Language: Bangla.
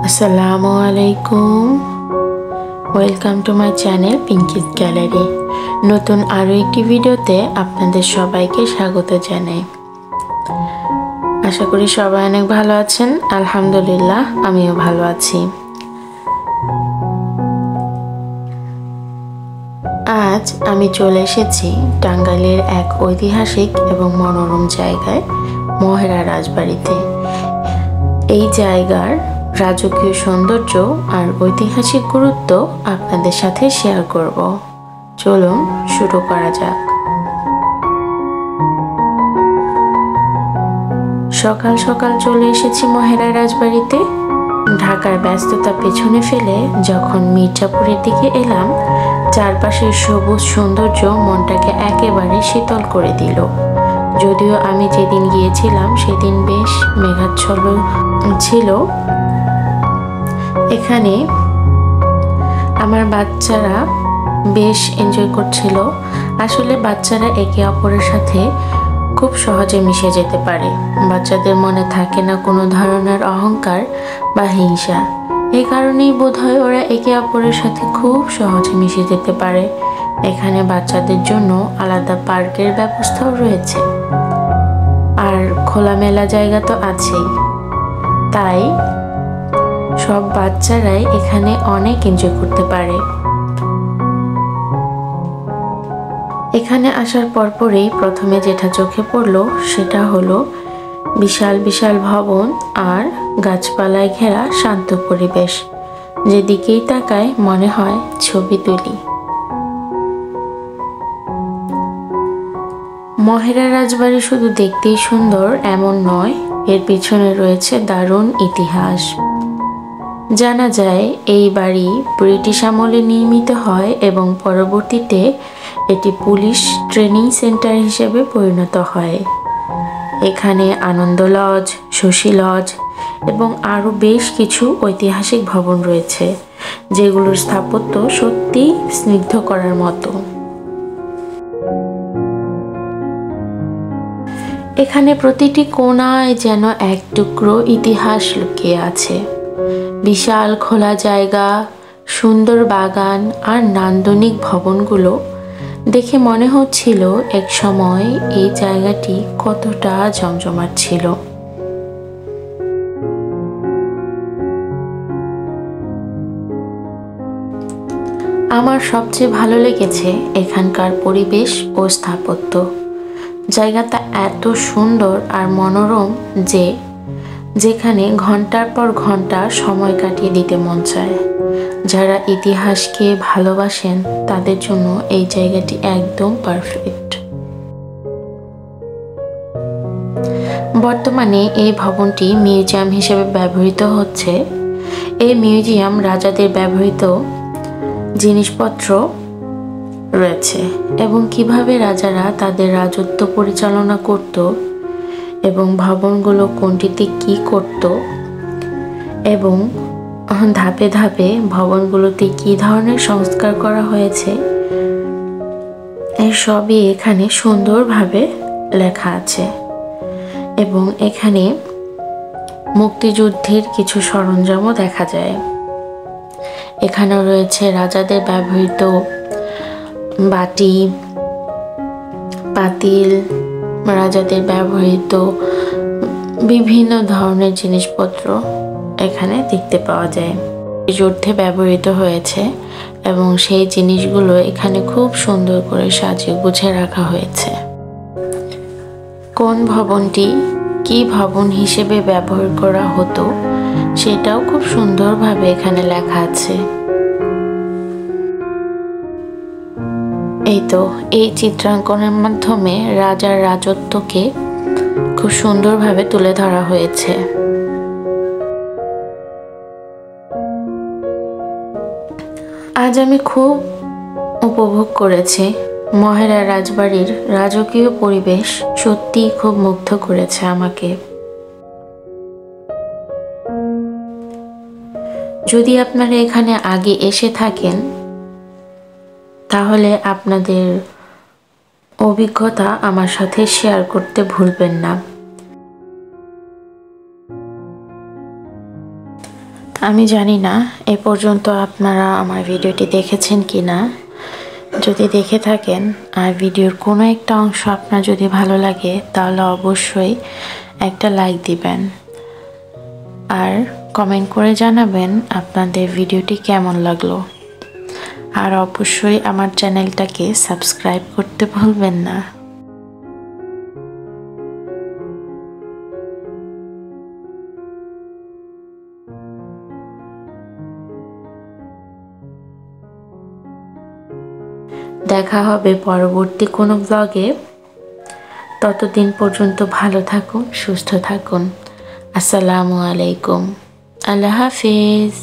আসসালামু আলাইকুম। Welcome to my channel Pinki's gallery. নতুন আরও একটি ভিডিওতে আপনাদের সবাইকে স্বাগত জানাই। আশা করি সবাই অনেক ভালো আছেন। আলহামদুলিল্লাহ, আমিও ভালো আছি। আজ আমি চলে এসেছি টাঙ্গাইলের এক ঐতিহাসিক এবং মনোরম জায়গায়, মহেরা রাজবাড়িতে। এই জায়গার রাজকীয় সৌন্দর্য আর ঐতিহাসিক গুরুত্ব আপনাদের সাথে শেয়ার করব। চলুন শুরু করা যাক। সকাল সকাল চলে এসেছি মহেরা রাজবাড়িতে। ঢাকার ব্যস্ততা পেছনে ফেলে যখন মির্জাপুরের দিকে এলাম, চারপাশের সবুজ সৌন্দর্য মনটাকে একেবারে শীতল করে দিল। যদিও আমি যেদিন গিয়েছিলাম সেদিন বেশ মেঘাচ্ছন্ন ছিল। এখানে আমার বাচ্চারা বেশ এনজয় করছিল। আসলে বাচ্চারা একে অপরের সাথে খুব সহজে মিশে যেতে পারে। বাচ্চাদের মনে থাকে না কোনো ধরনের অহংকার বা হিংসা। এই কারণেই বোধহয় ওরা একে অপরের সাথে খুব সহজে মিশে যেতে পারে। এখানে বাচ্চাদের জন্য আলাদা পার্কের ব্যবস্থাও রয়েছে, আর খোলামেলা জায়গা তো আছেই। তাই সব বাচ্চারাই এখানে অনেক এনজয় করতে পারে। এখানে আসার পরপরেই প্রথমে যেটা চোখে পড়লো সেটা হলো বিশাল বিশাল ভবন আর গাছপালায় ঘেরা শান্ত পরিবেশ। যেদিকেই তাকায় মনে হয় ছবি তুলি। মহেরা রাজবাড়ি শুধু দেখতেই সুন্দর এমন নয়, এর পিছনে রয়েছে দারুণ ইতিহাস। জানা যায় এই বাড়ি ব্রিটিশ আমলে নির্মিত হয় এবং পরবর্তীতে এটি পুলিশ ট্রেনিং সেন্টার হিসেবে পরিণত হয়। এখানে আনন্দ লজ, শশী লজ এবং আরও বেশ কিছু ঐতিহাসিক ভবন রয়েছে, যেগুলোর স্থাপত্য সত্যি স্নিগ্ধ করার মতো। এখানে প্রতিটি কোণায় যেন এক টুকরো ইতিহাস লুকিয়ে আছে। বিশাল খোলা জায়গা, সুন্দর বাগান আর নান্দনিক ভবনগুলো দেখে মনে হচ্ছিল এক সময় এই জায়গাটি কতটা জমজমাট ছিল। আমার সবচেয়ে ভালো লেগেছে এখানকার পরিবেশ ও স্থাপত্য। জায়গাটা এত সুন্দর আর মনোরম যে যেখানে ঘন্টার পর ঘন্টা সময় কাটিয়ে দিতে মন চায়। যারা ইতিহাসকে ভালোবাসেন তাদের জন্য এই জায়গাটি একদম পারফেক্ট। বর্তমানে এই ভবনটি মিউজিয়াম হিসেবে ব্যবহৃত হচ্ছে। এই মিউজিয়াম রাজাদের ব্যবহৃত জিনিসপত্র রয়েছে এবং কিভাবে রাজারা তাদের রাজত্ব পরিচালনা করত এবং ভবনগুলো কোনটিতে কি করত এবং ধাপে ধাপে ভবনগুলোতে কি ধরনের সংস্কার করা হয়েছে, এই সবই এখানে সুন্দরভাবে লেখা আছে। এবং এখানে মুক্তিযুদ্ধের কিছু সরঞ্জামও দেখা যায়। এখানে রয়েছে রাজাদের ব্যবহৃত বাটি, পাতিল, রাজাদের ব্যবহৃত বিভিন্ন ধরনের জিনিসপত্র এখানে দেখতে পাওয়া যায়। যুদ্ধে ব্যবহৃত হয়েছে এবং সেই জিনিসগুলো এখানে খুব সুন্দর করে সাজিয়ে গুছিয়ে রাখা হয়েছে। কোন ভবনটি কি ভবন হিসেবে ব্যবহার করা হতো সেটাও খুব সুন্দরভাবে এখানে লেখা আছে। এই তো এই চিত্রাঙ্কনের মাধ্যমে রাজার রাজত্বকে খুব সুন্দরভাবে তুলে ধরা হয়েছে। আজ আমি খুব উপভোগ করেছি। মহেরা রাজবাড়ির রাজকীয় পরিবেশ সত্যিই খুব মুগ্ধ করেছে আমাকে। যদি আপনারা এখানে আগে এসে থাকেন তাহলে আপনাদের অভিজ্ঞতা আমার সাথে শেয়ার করতে ভুলবেন না। আমি জানি না এ পর্যন্ত আপনারা আমার ভিডিওটি দেখেছেন কি না। যদি দেখে থাকেন আর ভিডিওর কোনো একটা অংশ আপনার যদি ভালো লাগে তাহলে অবশ্যই একটা লাইক দিবেন আর কমেন্ট করে জানাবেন আপনাদের ভিডিওটি কেমন লাগলো। আর অবশ্যই আমার চ্যানেলটাকে সাবস্ক্রাইব করতে ভুলবেন না। দেখা হবে পরবর্তী কোনো ব্লগে। ততদিন পর্যন্ত ভালো থাকুন, সুস্থ থাকুন। আসসালামু আলাইকুম। আল্লাহ হাফিজ।